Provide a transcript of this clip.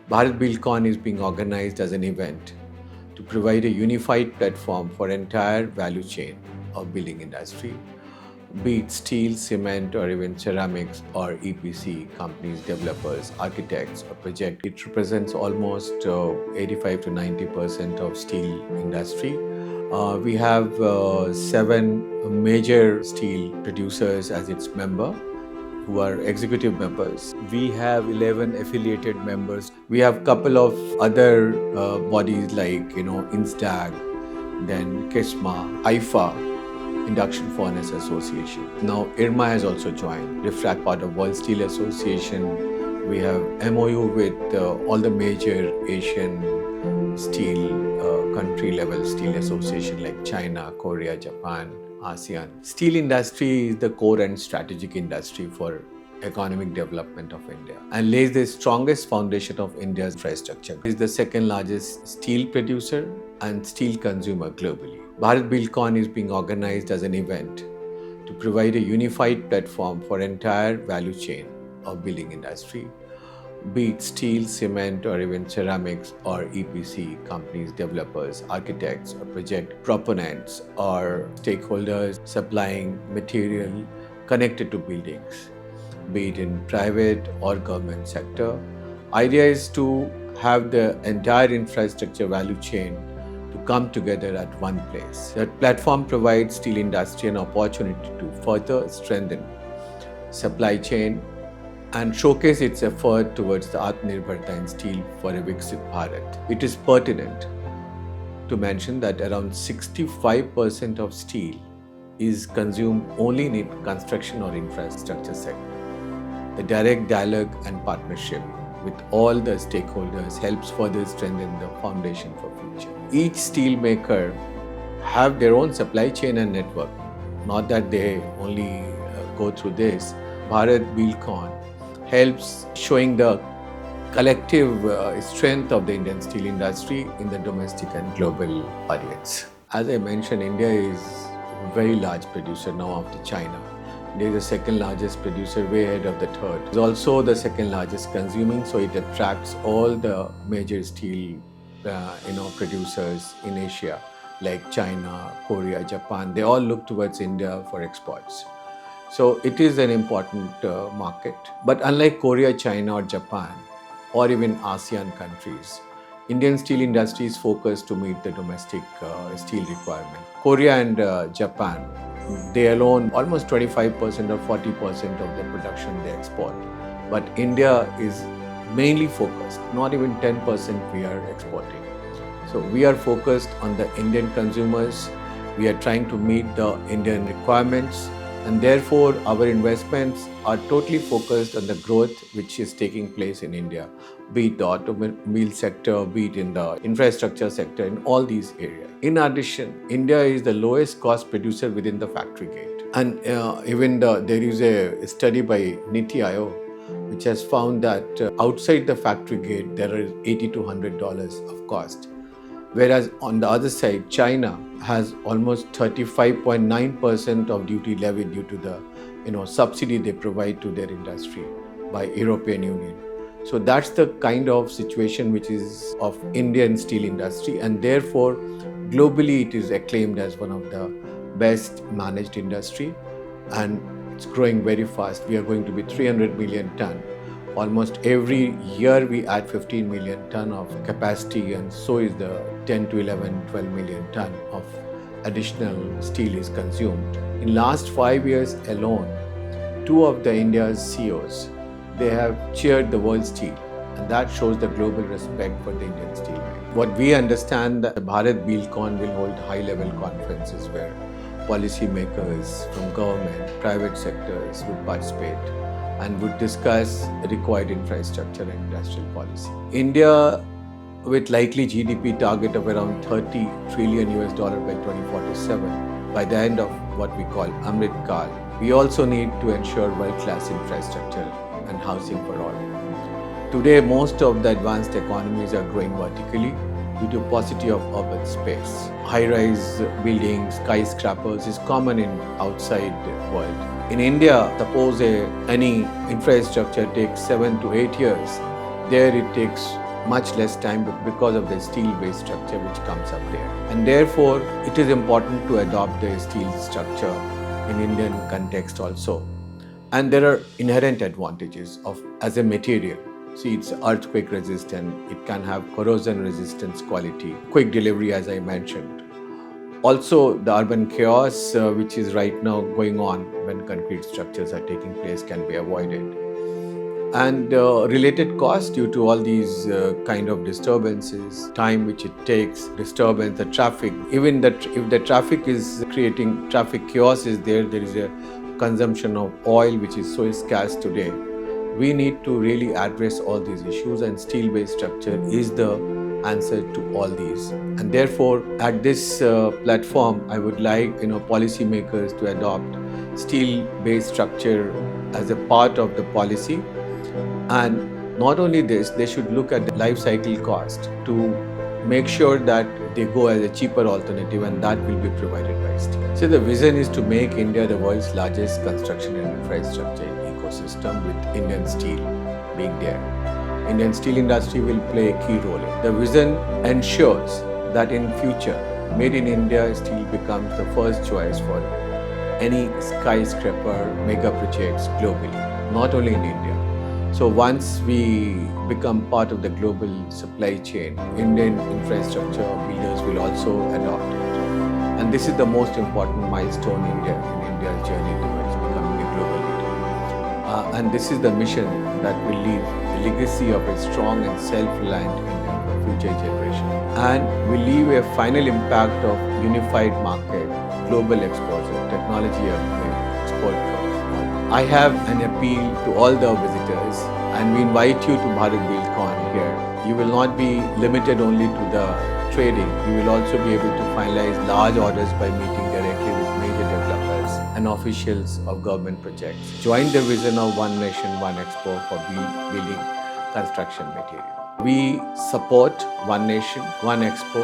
Bharat Buildcon is being organized as an event to provide a unified platform for entire value chain of building industry, be it steel, cement, or even ceramics or EPC companies, developers, architects, or project. It represents almost 85 to 90% of steel industry. We have seven major steel producers as its member who are executive members. We have 11 affiliated members. We have couple of other bodies like INSTAG, then KISMA, IFA, Induction Furnace Association. Now IRMA has also joined. RIFRAC, part of World Steel Association. We have MOU with all the major Asian steel country level steel association like China, Korea, Japan, ASEAN. Steel industry is the core and strategic industry for economic development of India and lays the strongest foundation of India's infrastructure. It is the second largest steel producer and steel consumer globally. Bharat Buildcon is being organized as an event to provide a unified platform for entire value chain of building industry, be it steel, cement, or even ceramics or EPC companies, developers, architects, or project proponents or stakeholders supplying material connected to buildings, be it in private or government sector. Idea is to have the entire infrastructure value chain to come together at one place. That platform provides steel industry an opportunity to further strengthen supply chain and showcase its effort towards the Atmanirbhar Bharat in steel for a Viksit Bharat. It is pertinent to mention that around 65% of steel is consumed only in construction or infrastructure sector. The direct dialogue and partnership with all the stakeholders helps further strengthen the foundation for future. Each steel maker have their own supply chain and network. Not that they only go through this. Bharat Buildcon helps showing the collective strength of the Indian steel industry in the domestic and global audience. As I mentioned, India is a very large producer now after China. India is the second largest producer, way ahead of the third. It's also the second largest consuming, so it attracts all the major steel producers in Asia like China, Korea, Japan. They all look towards India for exports. So it is an important market. But unlike Korea, China or Japan or even ASEAN countries, Indian steel industry is focused to meet the domestic steel requirement. Korea and Japan, they alone almost 25% or 40% of the production they export. But India is mainly focused, not even 10% we are exporting. So we are focused on the Indian consumers. We are trying to meet the Indian requirements. And therefore, our investments are totally focused on the growth which is taking place in India, be it the automobile sector, be it in the infrastructure sector, in all these areas. In addition, India is the lowest cost producer within the factory gate. And there is a study by Niti Aayog which has found that outside the factory gate, there is $80 to $100 of cost. Whereas on the other side, China has almost 35.9% of duty levied due to the subsidy they provide to their industry by European Union. So that's the kind of situation which is of Indian steel industry, and therefore globally it is acclaimed as one of the best managed industry, and it's growing very fast. We are going to be 300 million ton. Almost every year we add 15 million ton of capacity, and so is the 10 to 11, 12 million ton of additional steel is consumed. In last 5 years alone, two of the India's CEOs, they have cheered the world steel, and that shows the global respect for the Indian steel. What we understand that Bharat Buildcon will hold high-level conferences where policymakers from government, private sectors would participate and would discuss required infrastructure and industrial policy. India, with likely GDP target of around $30 trillion by 2047, by the end of what we call Amrit Kal, we also need to ensure world-class infrastructure and housing for all. Today, most of the advanced economies are growing vertically due to paucity of urban space. High-rise buildings, skyscrapers is common in outside world. In India, suppose any infrastructure takes 7 to 8 years. There it takes much less time because of the steel-based structure which comes up there. And therefore, it is important to adopt the steel structure in Indian context also. And there are inherent advantages of as a material. See, it's earthquake resistant, it can have corrosion resistance quality, quick delivery as I mentioned. Also, the urban chaos which is right now going on when concrete structures are taking place can be avoided. And related costs due to all these kind of disturbances, time which it takes, disturbance, the traffic. Even that if the traffic is creating traffic chaos is there is a consumption of oil which is so scarce today. We need to really address all these issues, and steel-based structure is the answer to all these. And therefore, at this platform, I would like policymakers to adopt steel-based structure as a part of the policy. And not only this, they should look at the life cycle cost to make sure that they go as a cheaper alternative, and that will be provided by steel. So the vision is to make India the world's largest construction and infrastructure ecosystem, with Indian steel being there. Indian steel industry will play a key role in it. The vision ensures that in future, made in India steel becomes the first choice for any skyscraper mega projects globally, not only in India. So once we become part of the global supply chain, Indian infrastructure builders will also adopt it. And this is the most important milestone in India's journey towards becoming a global leader. And this is the mission that will leave a legacy of a strong and self-reliant India for future generations. And will leave a final impact of unified market, global exposure, technology upgrade, export growth. I have an appeal to all the visitors, and we invite you to Bharat Buildcon here. You will not be limited only to the trading. You will also be able to finalize large orders by meeting directly with major developers and officials of government projects. Join the vision of One Nation, One Expo for building construction material. We support One Nation, One Expo.